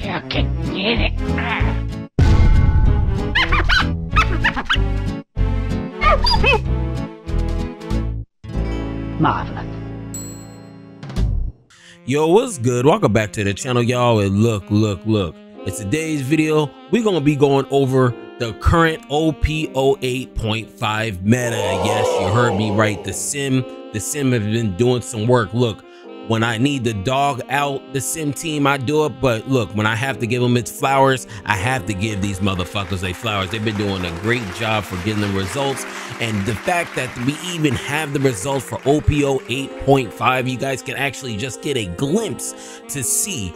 You can get it. Marvelous. Yo, what's good? Welcome back to the channel, y'all. And look. In today's video, we're gonna be going over the current OP08.5 meta. Yes, you heard me right. The sim has been doing some work. Look, when I need to dog out the sim team, I do it. But look, when I have to give them its flowers, I have to give these motherfuckers their flowers. They've been doing a great job for getting the results. And the fact that we even have the results for OP08.5, you guys can actually just get a glimpse to see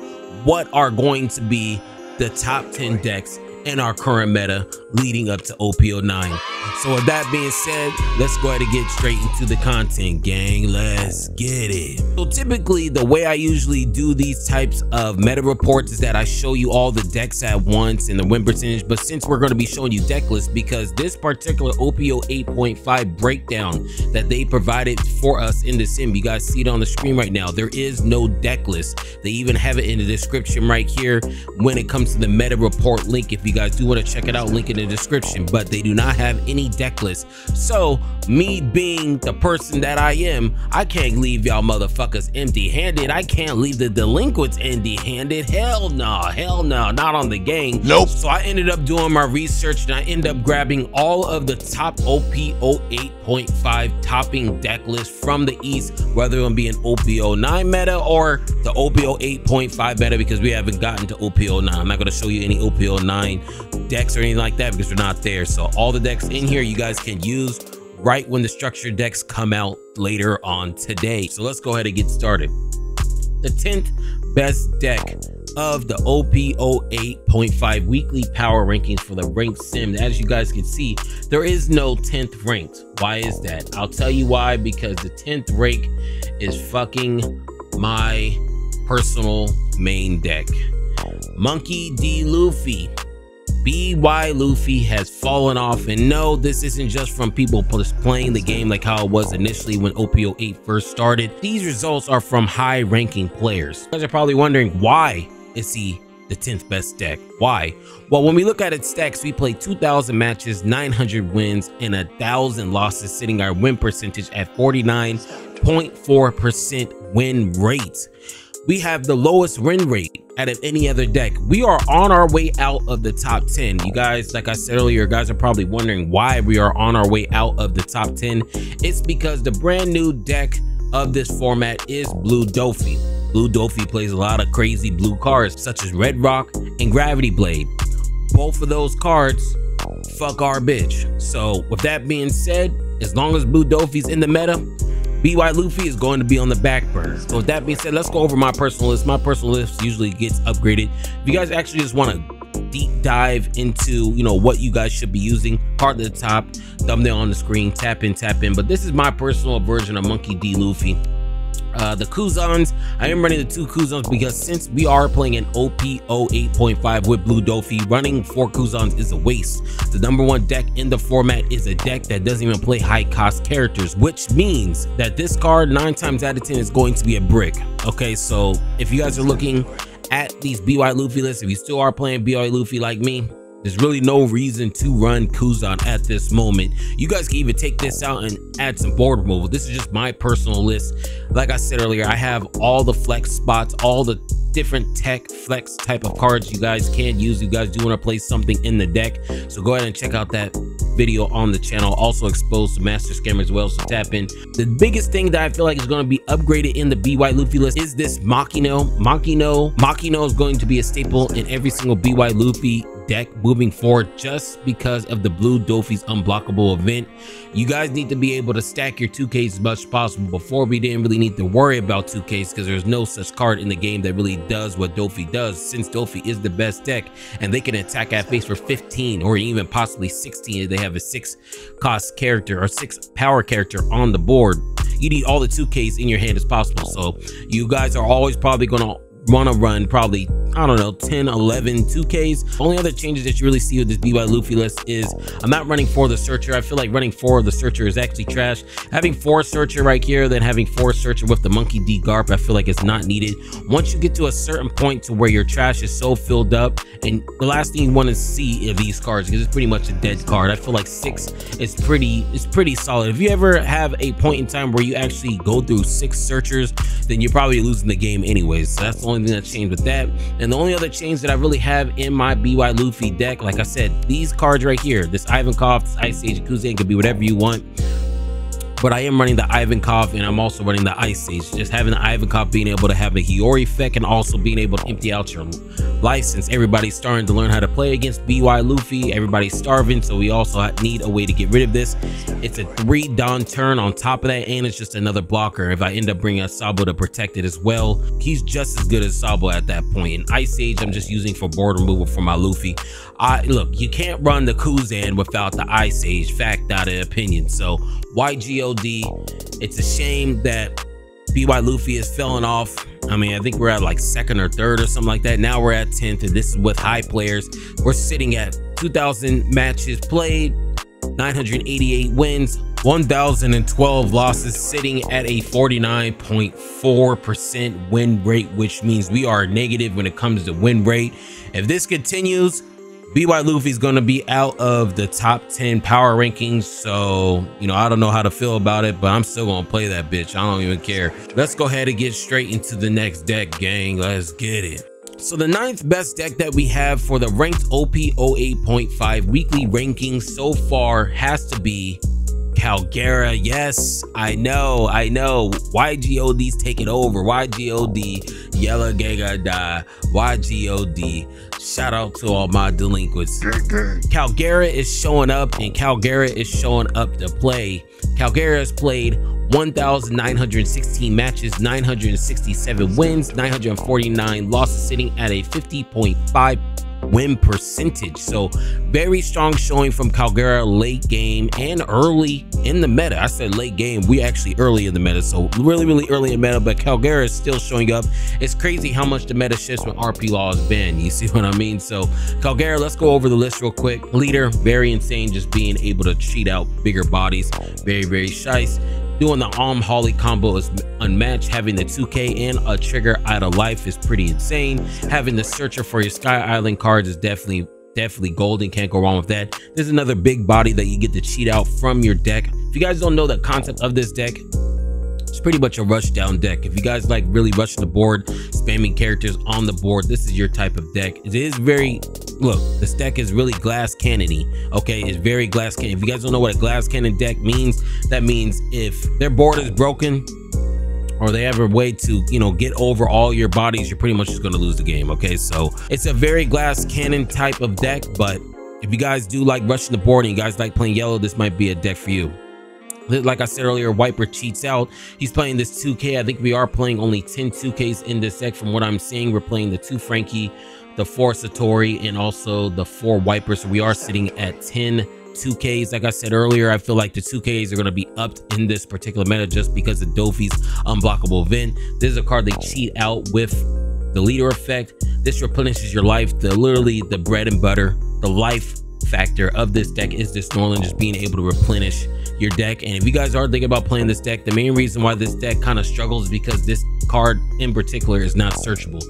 what are going to be the top 10 decks in our current meta leading up to OP09. So with that being said, let's go ahead and get straight into the content, gang. Let's get it. So typically the way I usually do these types of meta reports is that I show you all the decks at once and the win percentage. But since we're going to be showing you deck lists, because this particular OP08.5 breakdown that they provided for us in the sim, you guys see it on the screen right now, there is no deck list. They even have it in the description right here when it comes to the meta report link. If you guys do want to check it out, link in the description, but they do not have any deck list. So me being the person that I am, I can't leave y'all motherfuckers empty-handed. I can't leave the delinquents empty-handed. Hell no, not on the gang. Nope. So I ended up doing my research and I ended up grabbing all of the top OP08.5 topping deck lists from the East, whether it be an OP09 meta or the OP08.5 meta, because we haven't gotten to OP09. I'm not going to show you any OP09 decks or anything like that because we're not there. So all the decks in here you guys can use right when the structured decks come out later on today. So let's go ahead and get started. The 10th best deck of the OP08.5 weekly power rankings for the ranked sim. As you guys can see, there is no 10th ranked. Why is that? I'll tell you why. Because the 10th rank is fucking my personal main deck. Monkey D. Luffy. BY Luffy has fallen off, and no, this isn't just from people playing the game like how it was initially when OP08 first started. These results are from high ranking players. You guys are probably wondering, why is he the 10th best deck? Why? Well, when we look at its stacks, we played 2,000 matches, 900 wins, and 1,000 losses, sitting our win percentage at 49.4% win rate. We have the lowest win rate out of any other deck. We are on our way out of the top 10. You guys, like I said earlier, guys are probably wondering why we are on our way out of the top 10. It's because the brand new deck of this format is Blue Dofi. Blue Dofi plays a lot of crazy blue cards such as Red Rock and Gravity Blade. Both of those cards fuck our bitch. So with that being said, as long as Blue Dofi's in the meta, BY Luffy is going to be on the back burner. So with that being said, let's go over my personal list. My personal list usually gets upgraded. If you guys actually just want to deep dive into, you know, what you guys should be using, card at the top, thumbnail on the screen, tap in. But this is my personal version of Monkey D. Luffy. The Kuzans, I am running the 2 Kuzans because since we are playing an OP08.5 with Blue Dofi, running 4 Kuzans is a waste. The #1 deck in the format is a deck that doesn't even play high cost characters, which means that this card 9 times out of 10 is going to be a brick. Okay, so if you guys are looking at these BY Luffy lists, if you still are playing BY Luffy like me, there's really no reason to run Kuzan at this moment. You guys can even take this out and add some board removal. This is just my personal list. Like I said earlier, I have all the flex spots, all the different tech flex type of cards you guys can use. You guys do want to play something in the deck, so go ahead and check out that video on the channel. Also exposed to Master Scammer as well, so tap in. The biggest thing that I feel like is going to be upgraded in the BY Luffy list is this Makino. Makino is going to be a staple in every single BY Luffy deck moving forward, just because of the Blue Dofi's unblockable event. You guys need to be able to stack your 2Ks as much as possible. Before, we didn't really need to worry about 2Ks because there's no such card in the game that really does what Dofi does, since Dofi is the best deck and they can attack at face for 15 or even possibly 16 if they have a 6 cost character or 6 power character on the board. You need all the 2Ks in your hand as possible. So you guys are always probably going to want to run probably I don't know, 10, 11 2Ks. Only other changes that you really see with this BY Luffy list is I'm not running 4 the Searcher. I feel like running 4 of the Searcher is actually trash. Having 4 Searcher right here, then having 4 Searcher with the Monkey D Garp, I feel like it's not needed. Once you get to a certain point to where your trash is so filled up, and the last thing you want to see of these cards, because it's pretty much a dead card. I feel like 6 is pretty solid. If you ever have a point in time where you actually go through 6 Searchers, then you're probably losing the game anyways. So that's the only thing that changed with that. And the only other change that I really have in my BY Luffy deck, like I said, these cards right here, this Ivankov, this Ice Age, Yakuza, it could be whatever you want. But I am running the Ivankov, and I'm also running the Ice Age. Just having the Ivankov being able to have a Hiyori effect, and also being able to empty out your life, since everybody's starting to learn how to play against BY Luffy. Everybody's starving, so we also need a way to get rid of this. It's a 3 Dawn turn on top of that, and it's just another blocker. If I end up bringing a Sabo to protect it as well, he's just as good as Sabo at that point. And Ice Age I'm just using for board removal for my Luffy. Look, you can't run the Kuzan without the Ice Age, fact, not an opinion. So YGOD, it's a shame that BY Luffy is falling off. I mean, I think we're at like 2nd or 3rd or something like that. Now we're at 10th, and this is with high players. We're sitting at 2,000 matches played, 988 wins, 1,012 losses, sitting at a 49.4% win rate, which means we are negative when it comes to win rate. If this continues, BY Luffy's going to be out of the top 10 power rankings. So, you know, I don't know how to feel about it, but I'm still going to play that bitch. I don't even care. Let's go ahead and get straight into the next deck, gang. Let's get it. So the 9th best deck that we have for the ranked OP08.5 weekly rankings so far has to be Calgera. Yes, I know. YGOD's taking over. YGOD, Yellow Gaga Da, YGOD. Shout out to all my delinquents. Calgera is showing up, and Calgera is showing up to play. Calgera has played 1,916 matches, 967 wins, 949 losses, sitting at a 50.5 win percentage. So very strong showing from Calgera late game and early in the meta. I said late game, we actually early in the meta, so really early in meta, but Calgera is still showing up. It's crazy how much the meta shifts when RP law is banned, you see what I mean? So Calgera, let's go over the list real quick. Leader, very insane, just being able to cheat out bigger bodies. Very shice. Doing the Holly combo is unmatched. Having the 2K and a trigger out of life is pretty insane. Having the Searcher for your Sky Island cards is definitely golden. Can't go wrong with that. There's another big body that you get to cheat out from your deck. If you guys don't know the concept of this deck, it's pretty much a rush down deck. If you guys like really rushing the board, spamming characters on the board, this is your type of deck. It is very, look, this deck is really glass cannon-y. Okay, it's very glass cannon. If you guys don't know what a glass cannon deck means, that means if their board is broken or they have a way to, you know, get over all your bodies, you're pretty much just going to lose the game. Okay, so it's a very glass cannon type of deck, but if you guys do like rushing the board and you guys like playing yellow, this might be a deck for you. Like I said earlier, Wiper cheats out. He's playing this 2K. I think we are playing only 10 2Ks in this deck. From what I'm seeing, we're playing the 2 Frankie, the 4 Satori, and also the 4 Wiper. So we are sitting at 10 2Ks. Like I said earlier, I feel like the 2Ks are going to be upped in this particular meta just because of Dofi's unblockable event. This is a card they cheat out with the leader effect. This replenishes your life. Literally the bread and butter, the life factor of this deck is this Norland just being able to replenish your deck. And if you guys are thinking about playing this deck, the main reason why this deck kind of struggles is because this card in particular is not searchable.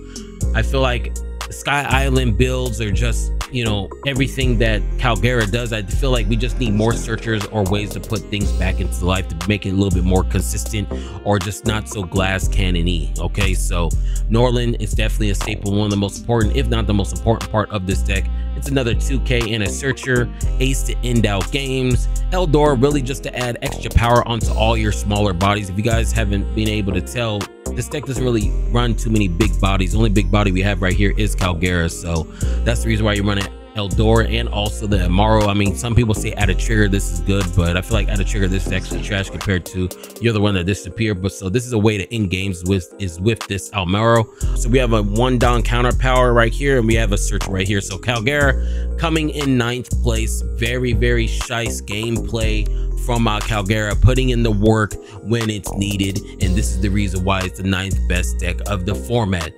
I feel like Sky Island builds are just, you know, everything that Calgera does. I feel like we just need more searchers or ways to put things back into life to make it a little bit more consistent or just not so glass cannon-y. Okay, so Norland is definitely a staple, one of the most important, if not the most important part of this deck. It's another 2K and a Searcher, Ace to end out games. Eldor, really just to add extra power onto all your smaller bodies. If you guys haven't been able to tell, this deck doesn't really run too many big bodies. The only big body we have right here is Calgera, so that's the reason why you're running Eldor and also the Amaro. I mean, some people say add a trigger, this is good, but I feel like add a trigger, this is actually trash compared to you're the one that disappeared. But so this is a way to end games with this Amaro. So we have a 1 down counter power right here, and we have a search right here. So Calgera coming in 9th place. Very shice gameplay from Calgera, putting in the work when it's needed, and this is the reason why it's the 9th best deck of the format.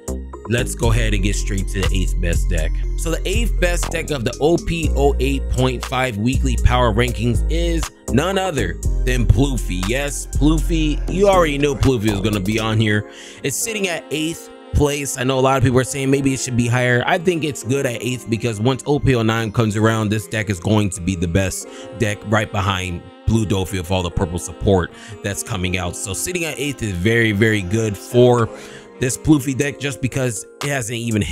let's go ahead and get straight to the 8th best deck. So the 8th best deck of the OP08.5 weekly power rankings is none other than Ploufy. Yes, Ploufy, you already know Ploufy is going to be on here. It's sitting at 8th place. I know a lot of people are saying maybe it should be higher. I think it's good at 8th because once OP09 comes around, this deck is going to be the best deck right behind Blue Dofi with all the purple support that's coming out. So sitting at 8th is very, very good for this Ploufy deck just because it hasn't even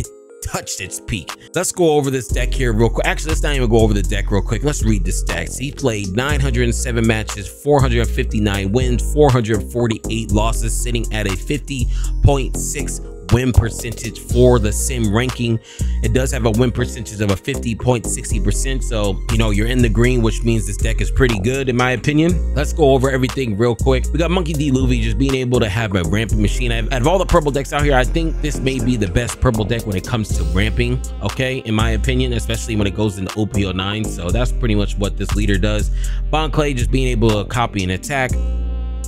touched its peak. Let's go over this deck here real quick. Actually, let's not even go over the deck real quick. Let's read the stats. He played 907 matches, 459 wins, 448 losses, sitting at a 50.6 win percentage for the sim ranking. It does have a win percentage of a 50.60%, so you know you're in the green, which means this deck is pretty good in my opinion. Let's go over everything real quick. We got Monkey D. Luffy just being able to have a ramping machine. Out of all the purple decks out here, I think this may be the best purple deck when it comes to ramping, okay, in my opinion, especially when it goes into OP09. So that's pretty much what this leader does. Bon Clay just being able to copy and attack.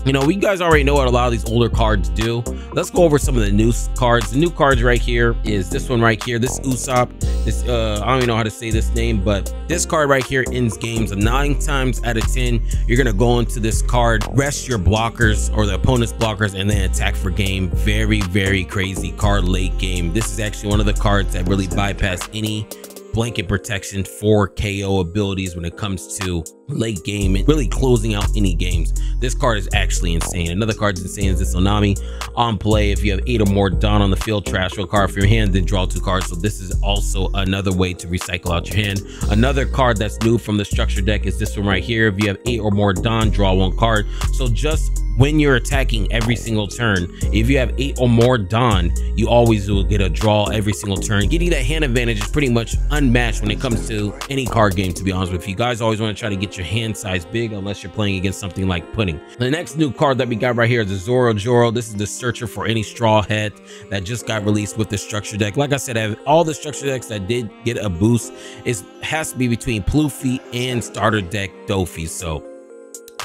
You know, we guys already know what a lot of these older cards do. Let's go over some of the new cards. The new cards right here is this one right here, this Usopp. This I don't even know how to say this name, but this card right here ends games 9 times out of 10. You're gonna go into this card, rest your blockers or the opponent's blockers, and then attack for game. Very, very crazy card late game. This is actually one of the cards that really bypass any blanket protection for KO abilities when it comes to late game and really closing out any games. This card is actually insane. Another card that's insane is this Onami. On play, if you have 8 or more Dawn on the field, trash a card from your hand, then draw 2 cards. So this is also another way to recycle out your hand. Another card that's new from the structure deck is this one right here. If you have 8 or more Dawn, draw 1 card. So just when you're attacking every single turn, if you have 8 or more Dawn, you always will get a draw every single turn. Getting that hand advantage is pretty much unmatched when it comes to any card game, to be honest with you. Guys always want to try to get your hand size big unless you're playing against something like Pudding. The next new card that we got right here is the Zoro Joro. This is the searcher for any straw hat that just got released with the structure deck. Like I said, I have all the structure decks that did get a boost. It has to be between Ploufy and starter deck Dofi. So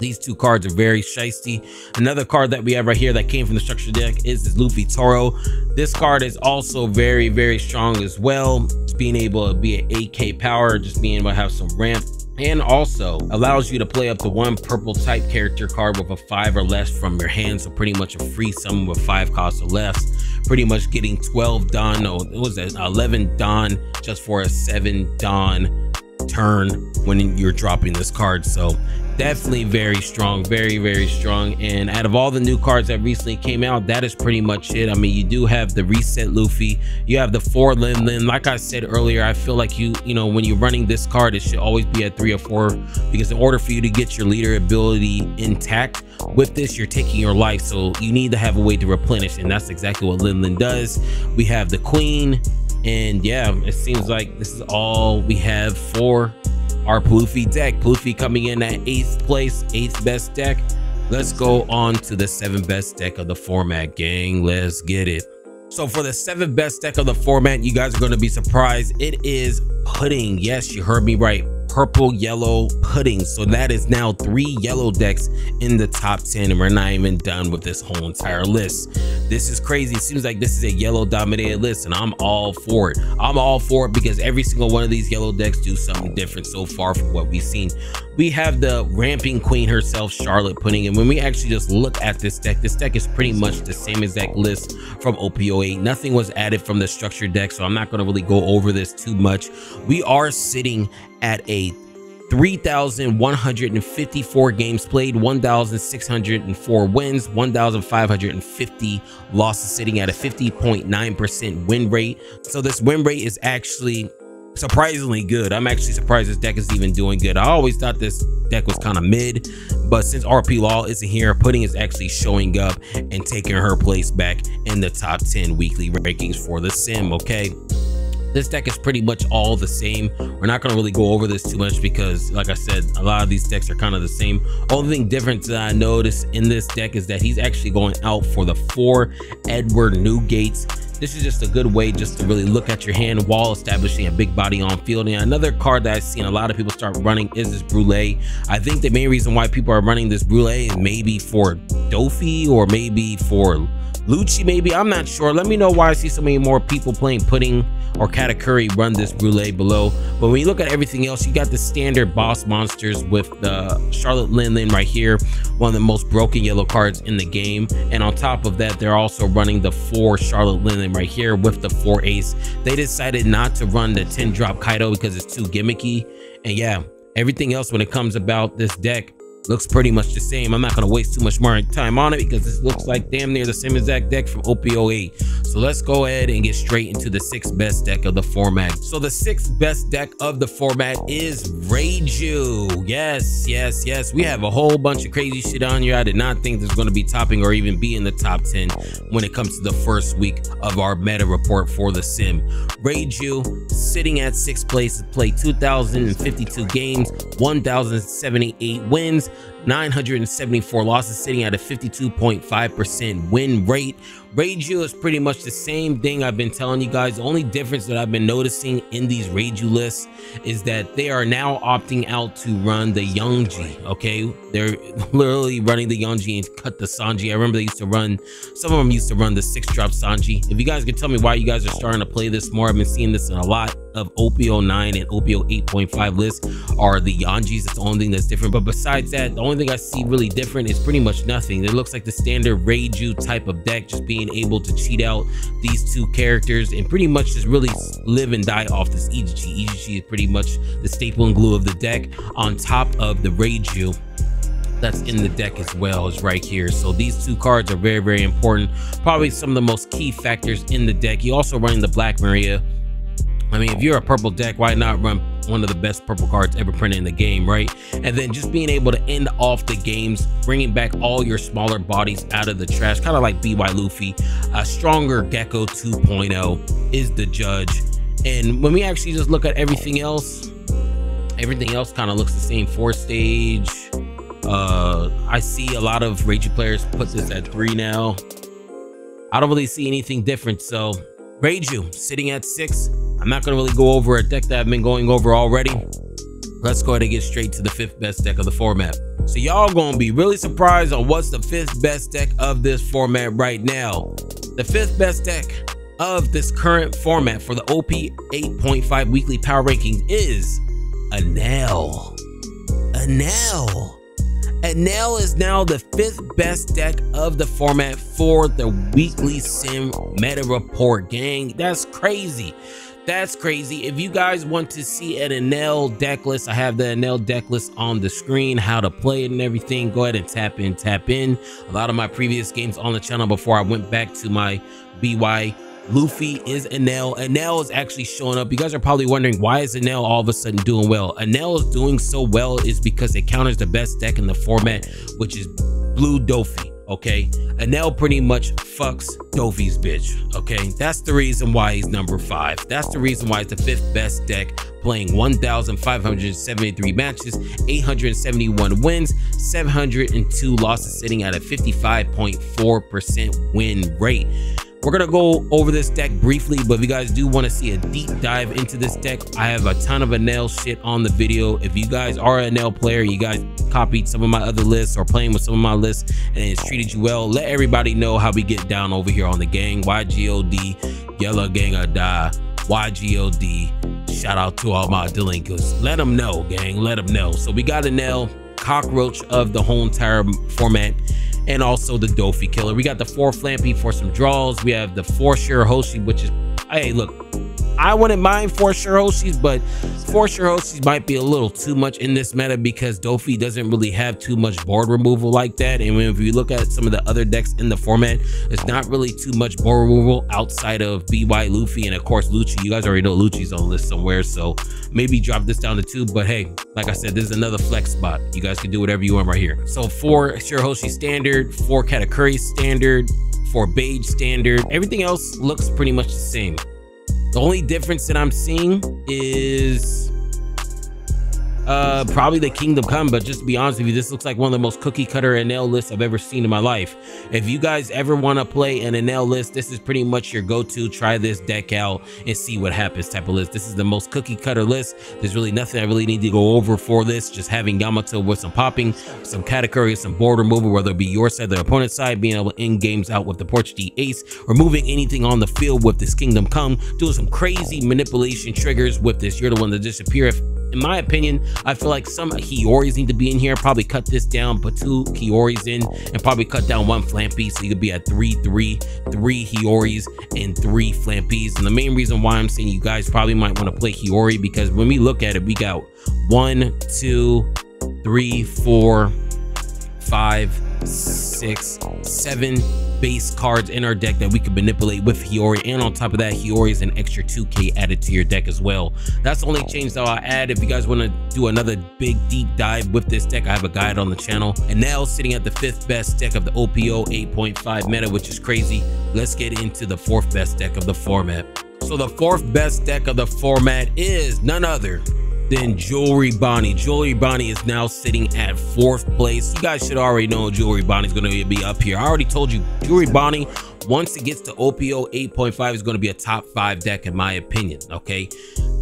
these 2 cards are very shiesty. Another card that we have right here that came from the structure deck is this Luffy Toro. This card is also very, very strong as well. Just being able to be an 8k power, just being able to have some ramp, and also allows you to play up to 1 purple type character card with a 5 or less from your hand. So pretty much a free summon with 5 costs or less. Pretty much getting 12 Dawn, no, it was 11 Dawn just for a 7 Dawn turn when you're dropping this card. So definitely very strong, very, very strong. And out of all the new cards that recently came out, that is pretty much it. I mean, you do have the reset Luffy, you have the 4 Lin Lin. Like I said earlier, I feel like you know when you're running this card, it should always be at 3 or 4, because in order for you to get your leader ability intact with this, you're taking your life, so you need to have a way to replenish, and that's exactly what Lin Lin does. We have the Queen, and yeah, it seems like this is all we have for our Ploufy deck. Ploufy coming in at 8th place, 8th best deck. Let's go on to the 7th best deck of the format, gang. Let's get it. So for the 7th best deck of the format, you guys are going to be surprised. It is Pudding. Yes, you heard me right. Purple, yellow, Pudding. So that is now 3 yellow decks in the top 10, and we're not even done with this whole entire list. This is crazy. It seems like this is a yellow dominated list, and I'm all for it. I'm all for it because every single one of these yellow decks do something different so far from what we've seen. We have the ramping queen herself, Charlotte Pudding, and when we actually just look at this deck is pretty much the same exact list from OP08. Nothing was added from the structured deck, so I'm not going to really go over this too much. We are sitting at a 3,154 games played, 1,604 wins, 1,550 losses, sitting at a 50.9% win rate. So this win rate is actually surprisingly good. I'm actually surprised this deck is even doing good. I always thought this deck was kind of mid, but since RP Law isn't here, Pudding is actually showing up and taking her place back in the top 10 weekly rankings for the sim. Okay, this deck is pretty much all the same. We're not going to really go over this too much because, like I said, a lot of these decks are kind of the same. Only thing different that I noticed in this deck is that he's actually going out for the 4 Edward Newgates. This is just a good way just to really look at your hand while establishing a big body on field. And another card that I've seen a lot of people start running is this Brulee. I think the main reason why people are running this Brulee is maybe for Dofi or maybe for Lucci maybe, I'm not sure. Let me know why I see so many more people playing Pudding or Katakuri run this Brûlée below. But when you look at everything else, you got the standard boss monsters with the Charlotte Lin right here, one of the most broken yellow cards in the game. And on top of that, they're also running the 4 Charlotte Lin right here with the 4 ace. They decided not to run the 10 drop Kaido because it's too gimmicky. And yeah, everything else when it comes about this deck looks pretty much the same. I'm not going to waste too much more time on it because this looks like damn near the same exact deck from OP08. So let's go ahead and get straight into the 6th best deck of the format. So the 6th best deck of the format is Reiju. Yes. We have a whole bunch of crazy shit on here. I did not think there's going to be topping or even be in the top 10 when it comes to the first week of our meta report for the sim. Reiju sitting at 6th place, played 2,052 games, 1,078 wins, 974 losses, sitting at a 52.5% win rate. Reiju is pretty much the same thing I've been telling you guys. The only difference that I've been noticing in these Reiju lists is that they are now opting out to run the Youngji. Okay, they're literally running the Youngji and cut the Sanji. I remember they used to run, some of them used to run the 6 drop Sanji. If you guys could tell me why you guys are starting to play this more, I've been seeing this in a lot of OP09 and OP08.5 lists are the Yanjis. That's the only thing that's different. But besides that, the only thing I see really different is pretty much nothing. It looks like the standard Reiju type of deck, just being able to cheat out these 2 characters and pretty much just really live and die off this Ijichi. Ijichi is pretty much the staple and glue of the deck on top of the Reiju that's in the deck as well is right here. So these 2 cards are very, very important. Probably some of the most key factors in the deck. You also running the Black Maria. I mean, if you're a purple deck, why not run one of the best purple cards ever printed in the game, right? And then just being able to end off the games, bringing back all your smaller bodies out of the trash, kind of like BY Luffy. A stronger Gecko 2.0 is the judge. And when we actually just look at everything else kind of looks the same. 4 stage. I see a lot of Reiju players put this at 3 now. I don't really see anything different. So Reiju sitting at 6. I'm not going to really go over a deck that I've been going over already. Let's go ahead and get straight to the 5th best deck of the format. So y'all going to be really surprised on what's the 5th best deck of this format right now. The 5th best deck of this current format for the OP08.5 weekly power rankings is Enel. Enel is now the 5th best deck of the format for the weekly sim meta report, gang. That's crazy. That's crazy. If you guys want to see an Enel deck list, I have the Enel deck list on the screen, how to play it and everything. Go ahead and tap in. A lot of my previous games on the channel before I went back to my BY Luffy is Enel. Enel is actually showing up. You guys are probably wondering, why is Enel all of a sudden doing well? Enel is doing so well is because it counters the best deck in the format, which is Blue Dofi. Okay, Enel pretty much fucks Dofi's bitch. Okay, that's the reason why he's number 5. That's the reason why it's the 5th best deck, playing 1,573 matches, 871 wins, 702 losses, sitting at a 55.4% win rate. We're gonna go over this deck briefly, but if you guys do want to see a deep dive into this deck, I have a ton of Enel shit on the video. If you guys are an Enel player, you guys copied some of my other lists or playing with some of my lists and it's treated you well, let everybody know how we get down over here on the gang. YGOD, Yellow Gang or Die, YGOD. Shout out to all my delinquents. Let them know, gang, let them know. So we got Enel, cockroach of the whole entire format, and also the Dofi killer. We got the 4 Flampy for some draws. We have the 4 Shirahoshi, which is, hey, look, I wouldn't mind 4 Shirahoshis, but 4 Shirahoshis might be a little too much in this meta because Dofi doesn't really have too much board removal like that. And if you look at some of the other decks in the format, it's not really too much board removal outside of BY Luffy and of course Lucci. You guys already know Lucci's on the list somewhere, so maybe drop this down to 2. But hey, like I said, this is another flex spot. You guys can do whatever you want right here. So 4 Shirahoshi standard, 4 Katakuri standard, 4 Beige standard. Everything else looks pretty much the same. The only difference that I'm seeing is Probably the Kingdom Come, but just to be honest with you, this looks like one of the most cookie cutter NL lists I've ever seen in my life. If you guys ever want to play an NL list, this is pretty much your go-to. Try this deck out and see what happens type of list. This is the most cookie cutter list. There's really nothing I really need to go over for this. Just having Yamato with some popping, some Katakuri, some board removal, whether it be your side or the opponent's side, being able to end games out with the Portuguese Ace, removing anything on the field with this Kingdom Come, doing some crazy manipulation triggers with this You're the One to Disappear. In my opinion, I feel like some Hioris need to be in here. Probably cut this down, put 2 Hioris in, and probably cut down 1 Flampy, so you could be at 3 Hioris and 3 Flampies. And the main reason why I'm saying you guys probably might want to play Hiyori, because when we look at it, we got 1, 2, 3, 4, 5, 6, 7 base cards in our deck that we can manipulate with Hiyori, and on top of that, Hiyori is an extra 2k added to your deck as well. That's the only change that I'll add. If you guys want to do another big deep dive with this deck, I have a guide on the channel. And now, sitting at the 5th best deck of the OP08.5 meta, which is crazy, let's get into the 4th best deck of the format. So the 4th best deck of the format is none other than Jewelry Bonnie. Jewelry Bonnie is now sitting at 4th place. You guys should already know Jewelry Bonnie is going to be up here. I already told you, Jewelry Bonnie, once it gets to OP08.5, is going to be a top 5 deck in my opinion, okay?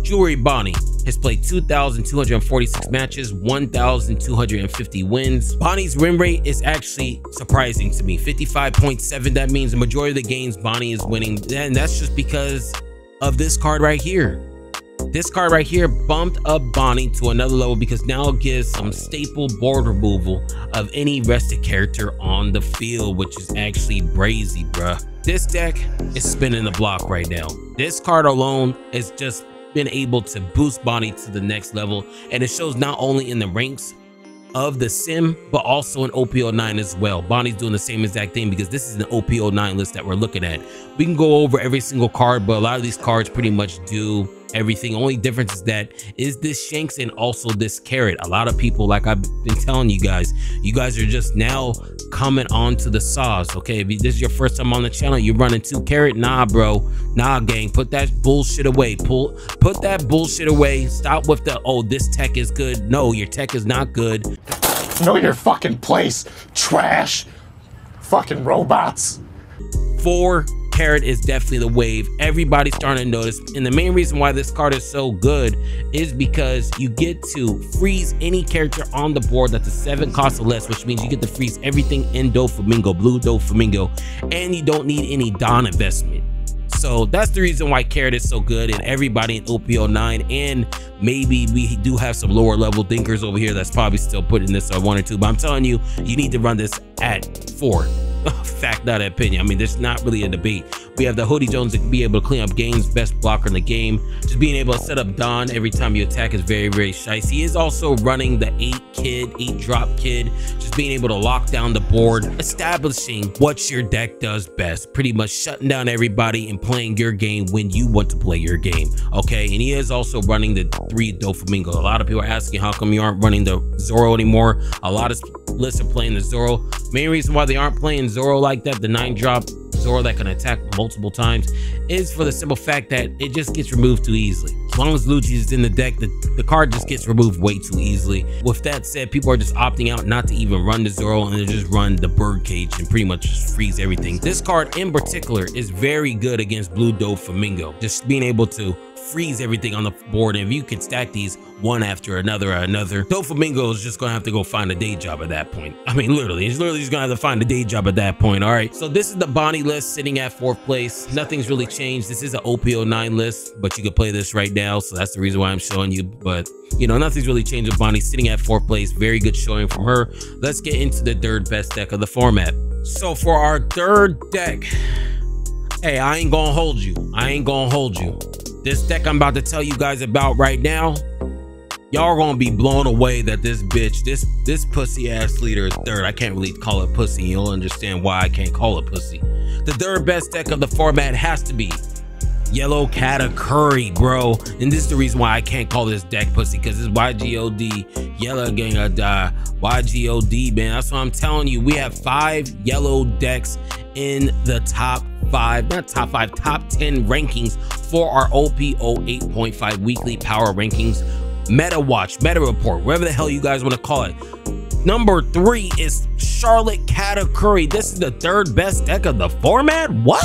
Jewelry Bonnie has played 2,246 matches, 1,250 wins. Bonnie's win rate is actually surprising to me, 55.7. That means the majority of the games Bonnie is winning, and that's just because of this card right here. This card right here bumped up Bonnie to another level because now it gives some staple board removal of any rested character on the field, which is actually brazy, bruh. This deck is spinning the block right now. This card alone has just been able to boost Bonnie to the next level, and it shows not only in the ranks of the sim, but also in OP09 as well. Bonnie's doing the same exact thing because this is an OP09 list that we're looking at. We can go over every single card, but a lot of these cards pretty much do everything. Only difference is that is this Shanks and also this Carrot. A lot of people, like I've been telling you guys are just now coming on to the sauce, okay? If this is your first time on the channel, you're running 2 Carrot, nah bro, nah gang, put that bullshit away. Put that bullshit away. Stop with the, oh, this tech is good. No, your tech is not good. Know your fucking place, trash, fucking robots. 4 Carrot is definitely the wave. Everybody's starting to notice, and the main reason why this card is so good is because you get to freeze any character on the board that's a 7 cost or less, which means you get to freeze everything in Doflamingo, blue Doflamingo, and you don't need any Dawn investment. So that's the reason why Carrot is so good, and everybody in OP09, and maybe we do have some lower level thinkers over here that's probably still putting this on 1 or 2, but I'm telling you, you need to run this at 4. Fact, not opinion. I mean, there's not really a debate. We have the Hoodie Jones that can be able to clean up games, best blocker in the game. Just being able to set up Dawn every time you attack is very, very shice. He is also running the 8 drop kid, just being able to lock down the board, establishing what your deck does best, pretty much shutting down everybody and playing your game when you want to play your game, okay? And he is also running the 3 Doflamingo. A lot of people are asking how come you aren't running the Zoro anymore. A lot of lists are playing the Zoro. Main reason why they aren't playing Zoro like that, the 9 drop Zoro that can attack multiple times, is for the simple fact that it just gets removed too easily. As long as Lucci is in the deck, the card just gets removed way too easily. With that said, people are just opting out not to even run the Zoro, and they just run the Birdcage and pretty much just freeze everything. This card in particular is very good against blue Doflamingo, just being able to freeze everything on the board. And if you can stack these one after another, Doflamingo is just gonna have to go find a day job at that point. I mean, literally, he's literally just gonna have to find a day job at that point. All right, so this is the Bonnie list sitting at 4th place. Nothing's really changed. This is an OP09 list, but you can play this right now, so that's the reason why I'm showing you. But you know, nothing's really changed with Bonnie sitting at 4th place. Very good showing from her. Let's get into the 3rd best deck of the format. So for our 3rd deck, hey, I ain't gonna hold you. This deck I'm about to tell you guys about right now, y'all are gonna be blown away that this bitch, this pussy ass leader is 3rd. I can't really call it pussy. You'll understand why I can't call it pussy. The 3rd best deck of the format has to be Yellow Katakuri, bro. And this is the reason why I can't call this deck pussy, because it's YGOD, Yellow Gang or Die, YGOD, man. That's what I'm telling you. We have 5 yellow decks in the top 10 rankings for our OP08.5 weekly power rankings. meta watch, meta report, whatever the hell you guys want to call it. Number 3 is Charlotte Katakuri. This is the 3rd best deck of the format. What?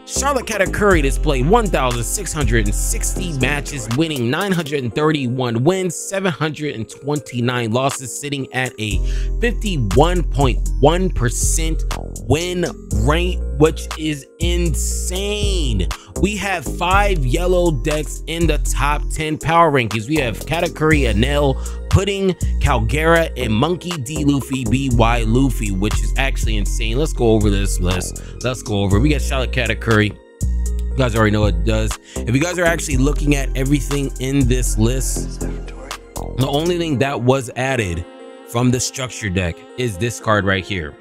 Charlotte Katakuri displayed 1,660 matches, winning 931 wins, 729 losses, sitting at a 51.1% win rate, which is insane. We have 5 yellow decks in the top 10 power rankings. We have Katakuri, Anel, Pudding, Calgera, and Monkey D. Luffy, BY Luffy, which is actually insane. Let's go over this list. Let's go over it. We got Charlotte Katakuri. You guys already know what it does. If you guys are actually looking at everything in this list, the only thing that was added from the structure deck is this card right here.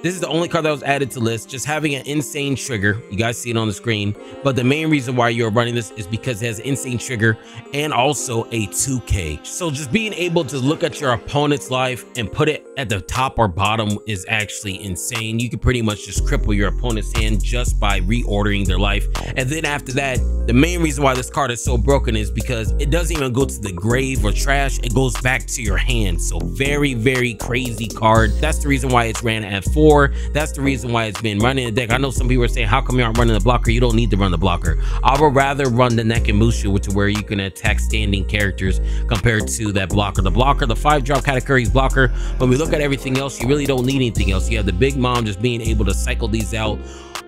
This is the only card that was added to the list, just having an insane trigger. You guys see it on the screen, but the main reason why you're running this is because it has an insane trigger and also a 2K. So just being able to look at your opponent's life and put it at the top or bottom is actually insane. You can pretty much just cripple your opponent's hand just by reordering their life. And then after that, the main reason why this card is so broken is because it doesn't even go to the grave or trash. It goes back to your hand. So very, very crazy card. That's the reason why it's ran at 4. That's the reason why it's been running the deck. I know some people are saying, how come you aren't running the blocker? You don't need to run the blocker. I would rather run the Nekomushu, which is where you can attack standing characters compared to that blocker. The blocker, the 5-drop Katakuri's blocker, when we look at everything else, you really don't need anything else. You have the Big Mom just being able to cycle these out.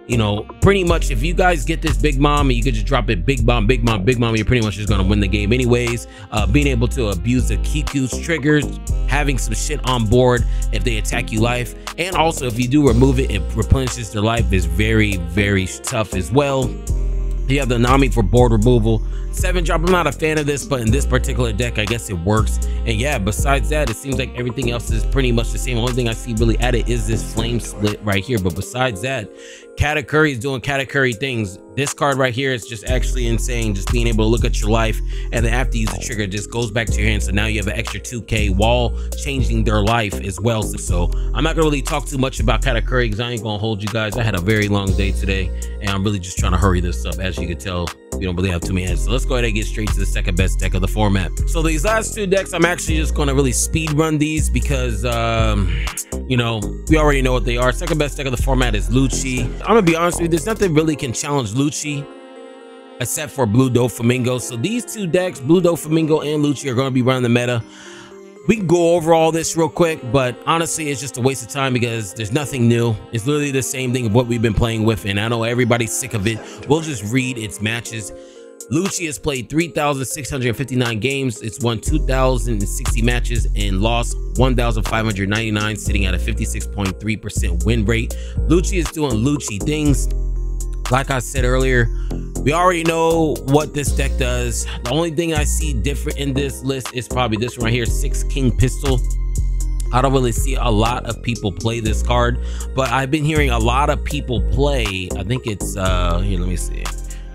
You know, pretty much if you guys get this Big Mom and you could just drop it Big Mom, Big Mom, Big Mom, you're pretty much just going to win the game anyways. Being able to abuse the Kiku's triggers, having some shit on board if they attack you life, and also if you do remove it, it replenishes their life is very, very tough as well. You have the Nami for board removal. 7-drop, I'm not a fan of this, but in this particular deck, I guess it works. And yeah, besides that, it seems like everything else is pretty much the same. Only thing I see really added is this flame split right here. But besides that, Katakuri is doing Katakuri things. This card right here is just actually insane. Just being able to look at your life, and then after you use the trigger, it just goes back to your hand. So now you have an extra 2K while changing their life as well. So I'm not gonna really talk too much about Katakuri because I ain't gonna hold you guys. I had a very long day today, and I'm really just trying to hurry this up. As you can tell, we don't really have too many heads. So let's go ahead and get straight to the 2nd best deck of the format. So these last 2 decks, I'm actually just going to really speed run these because, you know, we already know what they are. 2nd best deck of the format is Lucci. I'm going to be honest with you, there's nothing really can challenge Lucci except for Blue Doflamingo. So these 2 decks, Blue Doflamingo and Lucci, are going to be running the meta. We can go over all this real quick, but honestly, it's just a waste of time because there's nothing new. It's literally the same thing of what we've been playing with, and I know everybody's sick of it. We'll just read its matches. Lucci has played 3,659 games. It's won 2,060 matches and lost 1,599, sitting at a 56.3% win rate. Lucci is doing Lucci things. Like I said earlier, we already know what this deck does. The only thing I see different in this list is probably this one right here, 6 King Pistol. I don't really see a lot of people play this card, but I've been hearing a lot of people play. I think it's here, let me see.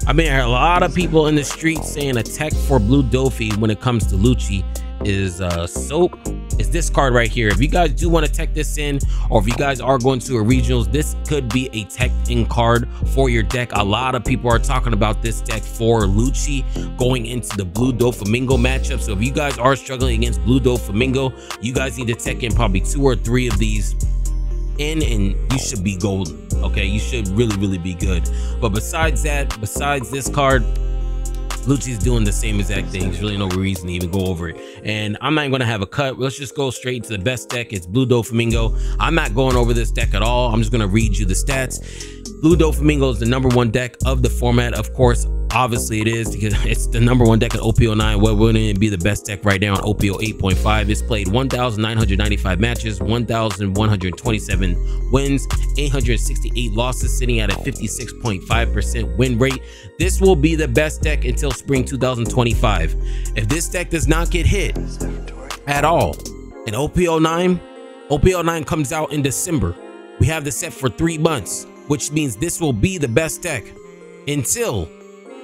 I've been hearing a lot of people in the streets saying a tech for Blue Dofi when it comes to Lucci is Soap. Is this card right here. If you guys do want to tech this in, or if you guys are going to a regionals, this could be a tech in card for your deck. A lot of people are talking about this deck for Lucci going into the Blue Doflamingo matchup. So if you guys are struggling against Blue Doflamingo, you guys need to tech in probably 2 or 3 of these in, and you should be golden. Okay, you should really be good. But besides that, besides this card, Lucci's doing the same exact thing. There's really no reason to even go over it. And I'm not even gonna have a cut. Let's just go straight to the best deck. It's Blue Doflamingo. I'm not going over this deck at all. I'm just gonna read you the stats. Blue Doflamingo is the #1 deck of the format. Of course, obviously it is, because it's the #1 deck at OP09. What wouldn't it be the best deck right now on OP08.5? It's played 1,995 matches, 1,127 wins, 868 losses, sitting at a 56.5% win rate. This will be the best deck until spring 2025. If this deck does not get hit at all in OP09 comes out in December. We have the set for 3 months, which means this will be the best deck until,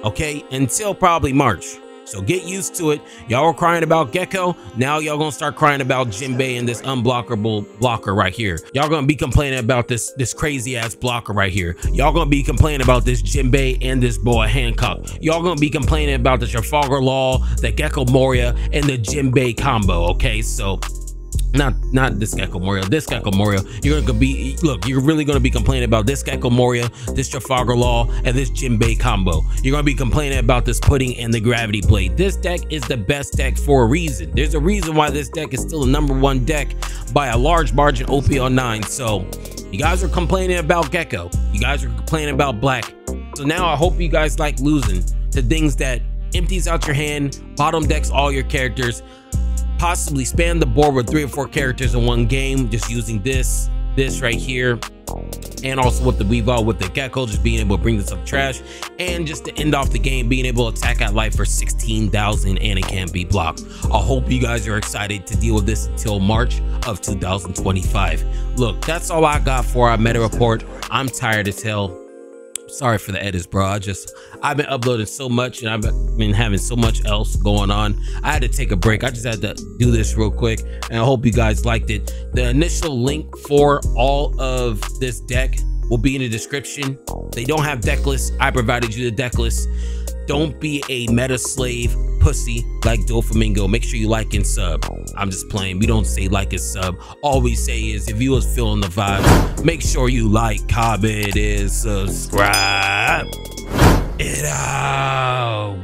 okay, until probably March. So get used to it. Y'all were crying about Gecko. Now y'all gonna start crying about Jinbei and this unblockable blocker right here. Y'all gonna be complaining about this crazy ass blocker right here. Y'all gonna be complaining about this Jinbei and this boy Hancock. Y'all gonna be complaining about the Trafalgar Law, the Gecko Moria, and the Jinbei combo. Okay, so not this Gecko Moria, this Gecko Moria. You're gonna be, look, you're really gonna be complaining about this Gecko Moria, this Trafalgar Law, and this Jinbei combo. You're gonna be complaining about this pudding and the gravity blade. This deck is the best deck for a reason. There's a reason why this deck is still the #1 deck by a large margin, OP09. So you guys are complaining about Gecko, you guys are complaining about Black. So now I hope you guys like losing to things that empties out your hand, bottom decks all your characters, possibly span the board with 3 or 4 characters in one game, just using this right here, and also with the Weavile with the Gecko, just being able to bring this up trash, and just to end off the game, being able to attack at life for 16,000 and it can't be blocked. I hope you guys are excited to deal with this until March of 2025. Look, that's all I got for our meta report. I'm tired as hell. Sorry for the edits, bro. I've been uploading so much and I've been having so much else going on. I had to take a break. I just had to do this real quick, and I hope you guys liked it. The initial link for all of this deck will be in the description. They don't have deck lists. I provided you the deck list. Don't be a meta slave pussy like ďuuFlamingo. Make sure you like and sub. I'm just playing. We don't say like and sub. All we say is, if you was feeling the vibe, make sure you like, comment, and subscribe. It out.